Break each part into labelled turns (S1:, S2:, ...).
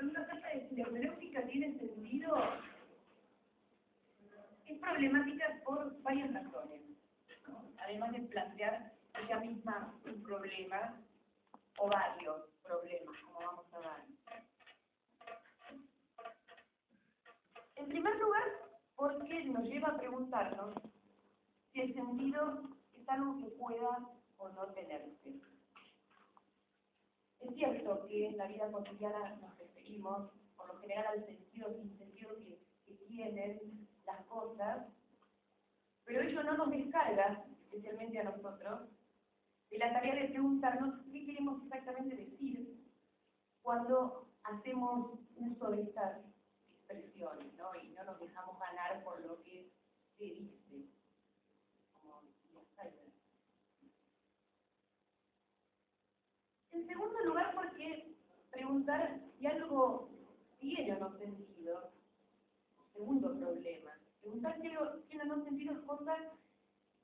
S1: pregunta acerca de si la hermenéutica tiene sentido es problemática por varias razones, ¿no? Además de plantear ella misma un problema o varios problemas, como vamos a ver. En primer lugar, porque nos lleva a preguntarnos si el sentido es algo que pueda o no tenerse. Es cierto que en la vida cotidiana nos referimos, por lo general, al sentido sin sentido que tienen las cosas, pero ello no nos descarga, especialmente a nosotros, de la tarea de preguntarnos qué queremos exactamente decir cuando hacemos uso de estas expresiones, ¿no? Y no nos dejamos ganar por lo que se dice, como los Steiner. En segundo lugar, porque preguntar si algo tiene o no sentido, segundo problema, preguntar si algo tiene o no sentido es cosa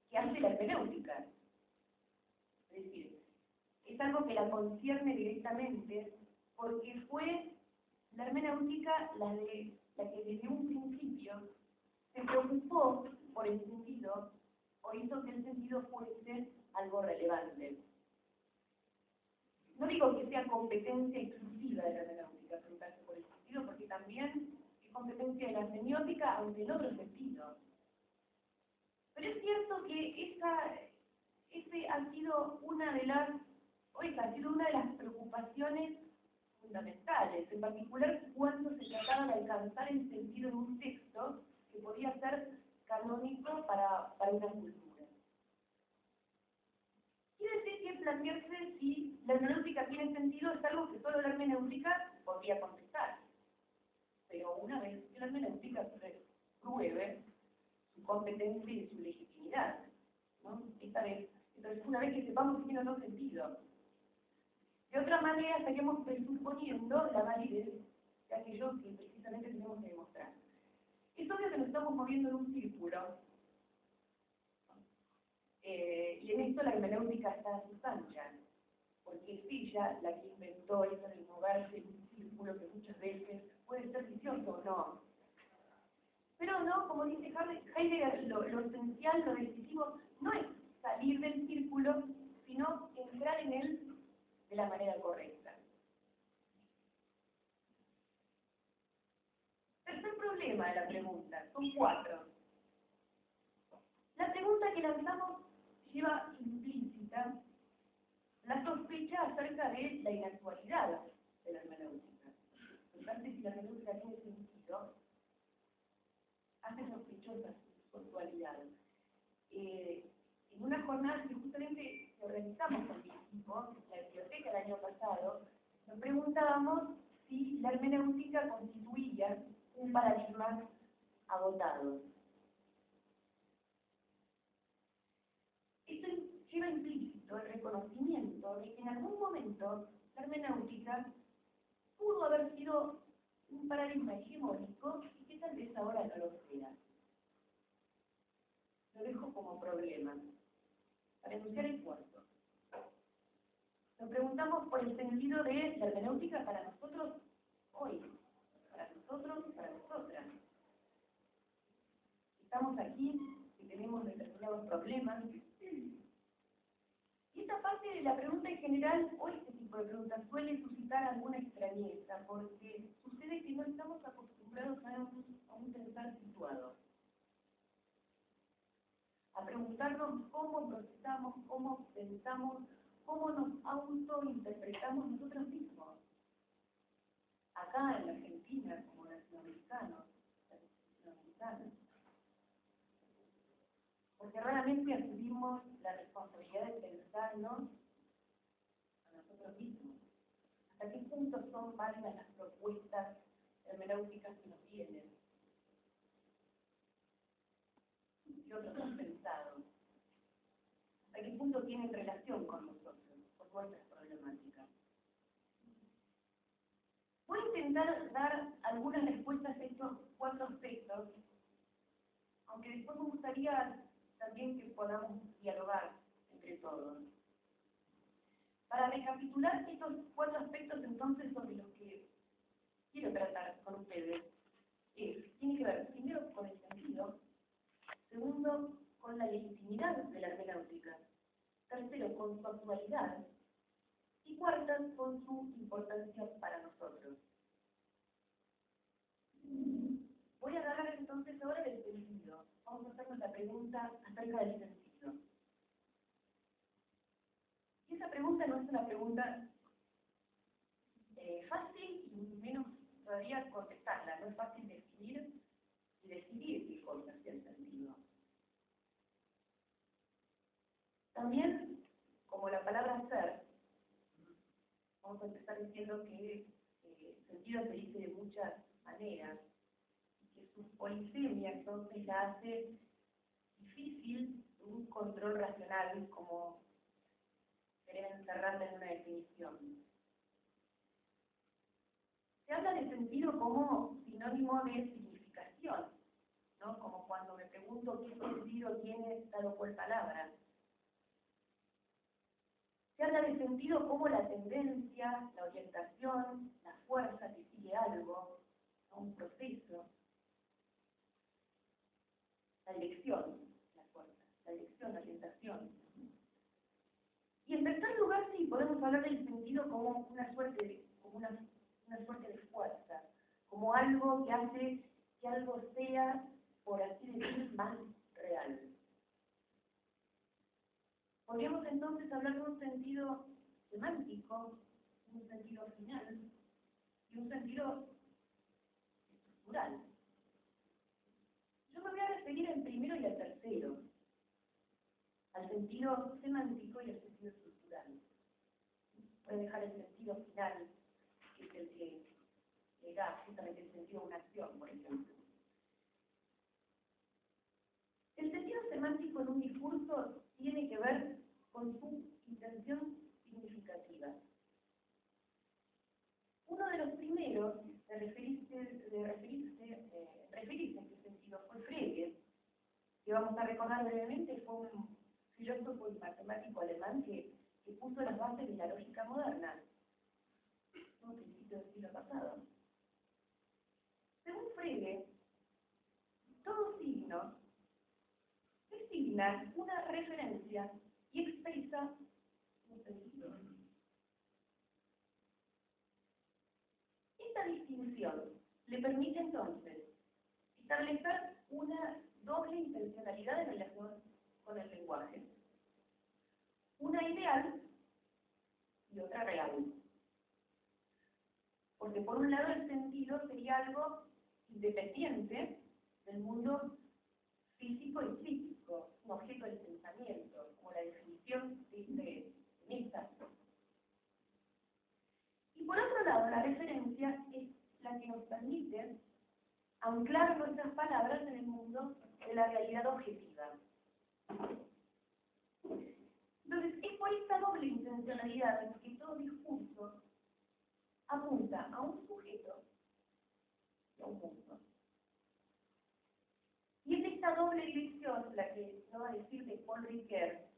S1: que hace la hermenéutica. Es decir, es algo que la concierne directamente porque fue la hermenéutica la que desde un principio se preocupó por el sentido o hizo que el sentido fuese algo relevante. No digo que sea competencia exclusiva de la hermenéutica preguntarse por el sentido, porque también es competencia de la semiótica, aunque en otro sentido. Pero es cierto que esa ha sido una de las preocupaciones fundamentales, en particular cuando se trataba de alcanzar el sentido en un texto que podía ser canónico para una cultura. Quiere decir que plantearse si la hermenéutica tiene sentido es algo que solo la hermenéutica podría contestar. Pero una vez que la hermenéutica pruebe su competencia y su legitimidad, ¿no? Entonces, una vez que sepamos si tiene o no sentido. De otra manera, estaríamos presuponiendo la validez de aquello que precisamente tenemos que demostrar. Es obvio que nos estamos moviendo en un círculo, y en esto la hermenéutica está a sus anchas, porque es ella la que inventó eso de moverse en un círculo que muchas veces puede ser vicioso o no. Pero no, como dice Heidegger, lo esencial, lo decisivo, no es salir del círculo, sino entrar en él de la manera correcta. Tercer problema de la pregunta, son 4. La pregunta que lanzamos lleva implícita la sospecha acerca de la inactualidad de la hermenéutica. Preguntarse si la hermenéutica tiene sentido hace sospechosa su actualidad. En una jornada que justamente organizamos con mi equipo, la biblioteca el año pasado, nos preguntábamos si la hermenéutica constituía un paradigma agotado. Esto lleva implícito el reconocimiento de que en algún momento la hermenéutica pudo haber sido un paradigma hegemónico y que tal vez ahora no lo sea. Lo dejo como problema. Para enunciar el cuarto. Nos preguntamos por el sentido de la hermenéutica para nosotros hoy, para nosotros y para nosotras. Estamos aquí y tenemos determinados problemas. Y esta parte de la pregunta en general, o este tipo de preguntas, suele suscitar alguna extrañeza, porque sucede que no estamos acostumbrados a un pensar situado. A preguntarnos cómo procesamos, cómo pensamos, cómo nos autointerpretamos nosotros mismos. Acá en la Argentina, como latinoamericanos. Porque raramente asumimos la responsabilidad de pensarnos a nosotros mismos. ¿Hasta qué punto son válidas las propuestas hermenéuticas que nos vienen? Y otros han pensado. ¿Hasta qué punto tienen relación con nosotros, con nuestras problemáticas? Voy a intentar dar algunas respuestas a estos 4 aspectos, aunque después me gustaría también que podamos dialogar entre todos. Para recapitular estos 4 aspectos entonces sobre los que importancia para nosotros. Voy a hablar entonces ahora del sentido. Vamos a hacernos la pregunta acerca del sentido. Y esa pregunta no es una pregunta fácil y menos todavía contestarla. No es fácil definir y decidir qué cosa es el sentido. También, como la palabra ser, vamos a empezar diciendo que el sentido se dice de muchas maneras, y que su polisemia entonces la hace difícil un control racional, como querer encerrarla en una definición. Se habla de sentido como sinónimo de significación, ¿no? Como cuando me pregunto qué sentido tiene tal o cual palabra. Se habla de sentido como la tendencia, la orientación, la fuerza que sigue algo, ¿no? Un proceso. La dirección, la fuerza, la dirección, la orientación. Y en tercer lugar, sí, podemos hablar del sentido como una suerte de fuerza, como algo que hace que algo sea, por así decir, más real. Podríamos entonces hablar de un sentido semántico, un sentido final y un sentido estructural. Yo me voy a referir al primero y al tercero, al sentido semántico y al sentido estructural. Voy a dejar el sentido final, que es el que le da justamente el sentido a una acción, por ejemplo. El sentido semántico en un discurso tiene que ver con su intención significativa. Uno de los primeros en referirse en qué sentido fue Frege, que vamos a recordar brevemente, fue un filósofo y matemático alemán que puso las bases de la lógica moderna, a principios del siglo pasado. Según Frege, todo signo designa una referencia y expresa un sentido. Esta distinción le permite entonces establecer una doble intencionalidad en relación con el lenguaje. Una ideal y otra real. Porque por un lado el sentido sería algo independiente del mundo físico y psíquico, un objeto del pensamiento, como la definición dice en esta. Y por otro lado, la referencia es la que nos permite anclar nuestras palabras en el mundo de la realidad objetiva. Entonces, es por esta doble intencionalidad en que todo discurso apunta a un sujeto y a un mundo. Y es esta doble dirección la que nos va a decir de Paul Ricoeur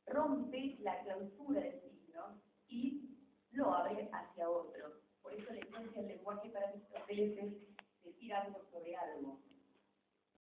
S1: rompe la clausura del signo y lo abre hacia otro. Por eso la esencia del lenguaje para Aristóteles es decir algo sobre algo.